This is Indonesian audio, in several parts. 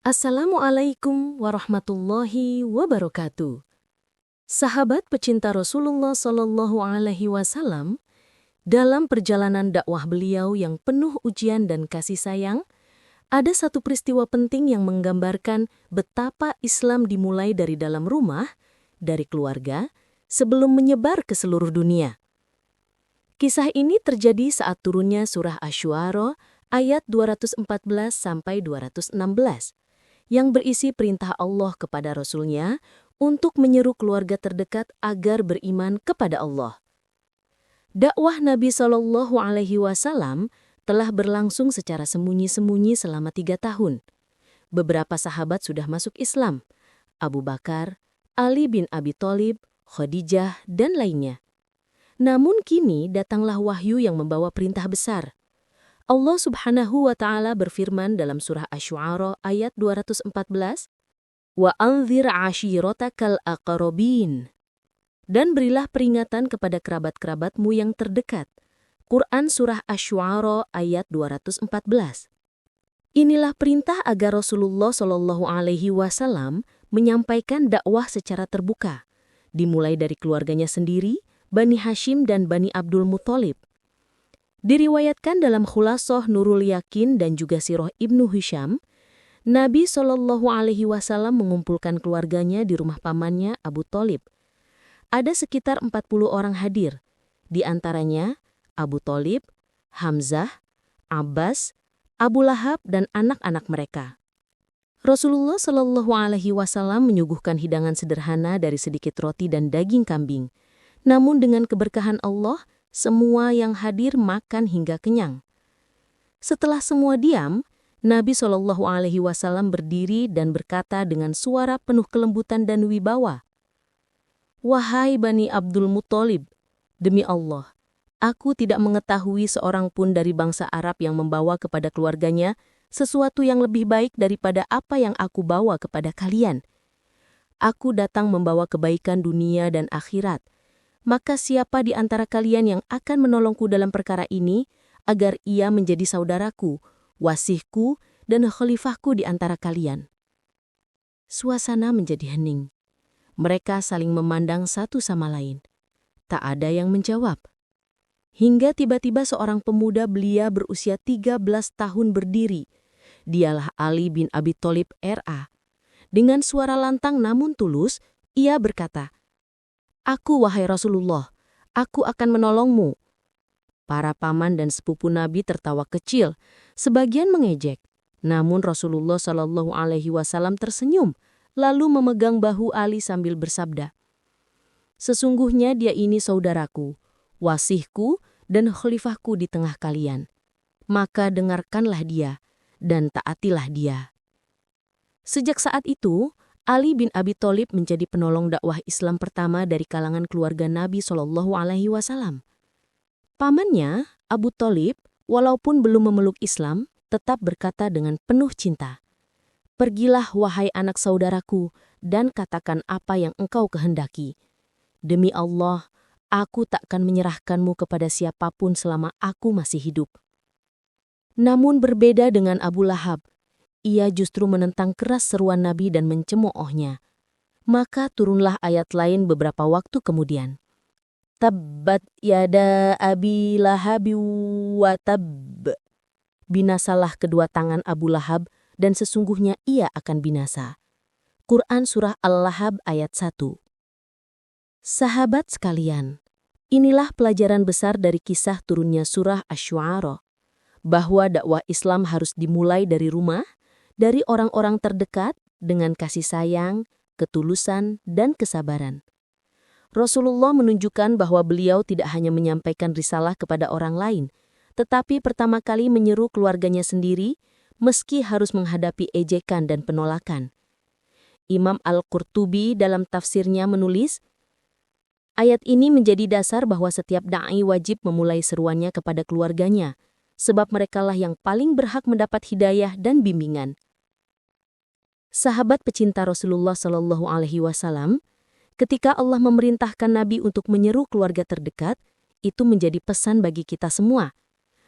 Assalamualaikum warahmatullahi wabarakatuh. Sahabat pecinta Rasulullah Shallallahu Alaihi Wasallam, dalam perjalanan dakwah beliau yang penuh ujian dan kasih sayang, ada satu peristiwa penting yang menggambarkan betapa Islam dimulai dari dalam rumah, dari keluarga, sebelum menyebar ke seluruh dunia. Kisah ini terjadi saat turunnya surah Asy-Syu'ara ayat 214-216. Yang berisi perintah Allah kepada Rasul-Nya untuk menyeru keluarga terdekat agar beriman kepada Allah. Dakwah Nabi Shallallahu Alaihi Wasallam telah berlangsung secara sembunyi-sembunyi selama 3 tahun. Beberapa sahabat sudah masuk Islam, Abu Bakar, Ali bin Abi Thalib, Khadijah, dan lainnya. Namun kini datanglah wahyu yang membawa perintah besar. Allah Subhanahu wa Ta'ala berfirman dalam surah Asy-Syu'ara ayat 214, "Wa anzir 'ashiratakal aqrabin." Dan berilah peringatan kepada kerabat-kerabatmu yang terdekat. Quran surah Asy-Syu'ara ayat 214. Inilah perintah agar Rasulullah Shallallahu Alaihi Wasallam menyampaikan dakwah secara terbuka, dimulai dari keluarganya sendiri, Bani Hashim dan Bani Abdul Muthalib. Diriwayatkan dalam Khulasah Nurul Yakin dan juga Sirah Ibnu Hisham, Nabi Shallallahu Alaihi Wasallam mengumpulkan keluarganya di rumah pamannya Abu Thalib. Ada sekitar 40 orang hadir, di antaranya Abu Thalib, Hamzah, Abbas, Abu Lahab, dan anak-anak mereka. Rasulullah Shallallahu Alaihi Wasallam menyuguhkan hidangan sederhana dari sedikit roti dan daging kambing. Namun dengan keberkahan Allah, semua yang hadir makan hingga kenyang. Setelah semua diam, Nabi Shallallahu Alaihi Wasallam berdiri dan berkata dengan suara penuh kelembutan dan wibawa, "Wahai Bani Abdul Muthalib, demi Allah, aku tidak mengetahui seorang pun dari bangsa Arab yang membawa kepada keluarganya sesuatu yang lebih baik daripada apa yang aku bawa kepada kalian. Aku datang membawa kebaikan dunia dan akhirat. Maka siapa di antara kalian yang akan menolongku dalam perkara ini, agar ia menjadi saudaraku, wasihku, dan khalifahku di antara kalian?" Suasana menjadi hening. Mereka saling memandang satu sama lain. Tak ada yang menjawab. Hingga tiba-tiba seorang pemuda belia berusia 13 tahun berdiri. Dialah Ali bin Abi Thalib R.A. Dengan suara lantang namun tulus, ia berkata, "Aku, wahai Rasulullah, aku akan menolongmu." Para paman dan sepupu Nabi tertawa kecil, sebagian mengejek. Namun Rasulullah Shallallahu Alaihi Wasallam tersenyum, lalu memegang bahu Ali sambil bersabda, "Sesungguhnya dia ini saudaraku, wasihku, dan khalifahku di tengah kalian. Maka dengarkanlah dia, dan taatilah dia." Sejak saat itu, Ali bin Abi Thalib menjadi penolong dakwah Islam pertama dari kalangan keluarga Nabi Shallallahu Alaihi Wasallam. Pamannya, Abu Thalib, walaupun belum memeluk Islam, tetap berkata dengan penuh cinta, "Pergilah wahai anak saudaraku, dan katakan apa yang engkau kehendaki. Demi Allah, aku takkan menyerahkanmu kepada siapapun selama aku masih hidup." Namun berbeda dengan Abu Lahab, ia justru menentang keras seruan Nabi dan mencemoohnya. Maka turunlah ayat lain beberapa waktu kemudian. "Tabbat yada Abi Lahabi wa tabb." Binasalah kedua tangan Abu Lahab dan sesungguhnya ia akan binasa. Quran surah Al-Lahab ayat 1. Sahabat sekalian, inilah pelajaran besar dari kisah turunnya surah Asy-Syu'ara, bahwa dakwah Islam harus dimulai dari rumah, dari orang-orang terdekat dengan kasih sayang, ketulusan, dan kesabaran. Rasulullah menunjukkan bahwa beliau tidak hanya menyampaikan risalah kepada orang lain, tetapi pertama kali menyeru keluarganya sendiri, meski harus menghadapi ejekan dan penolakan. Imam Al-Qurtubi dalam tafsirnya menulis, ayat ini menjadi dasar bahwa setiap da'i wajib memulai seruannya kepada keluarganya, sebab merekalah yang paling berhak mendapat hidayah dan bimbingan. Sahabat pecinta Rasulullah Shallallahu Alaihi Wasallam, ketika Allah memerintahkan Nabi untuk menyeru keluarga terdekat, itu menjadi pesan bagi kita semua,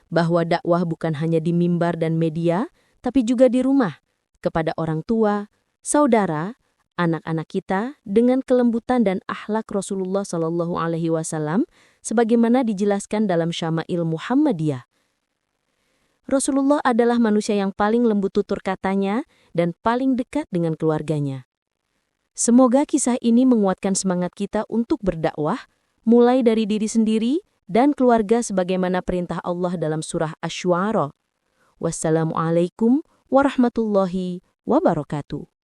bahwa dakwah bukan hanya di mimbar dan media, tapi juga di rumah, kepada orang tua, saudara, anak-anak kita dengan kelembutan dan akhlak Rasulullah Shallallahu Alaihi Wasallam, sebagaimana dijelaskan dalam Syama'il Muhammadiyah. Rasulullah adalah manusia yang paling lembut tutur katanya dan paling dekat dengan keluarganya. Semoga kisah ini menguatkan semangat kita untuk berdakwah, mulai dari diri sendiri dan keluarga sebagaimana perintah Allah dalam surah Asy-Syu'ara. Wassalamualaikum warahmatullahi wabarakatuh.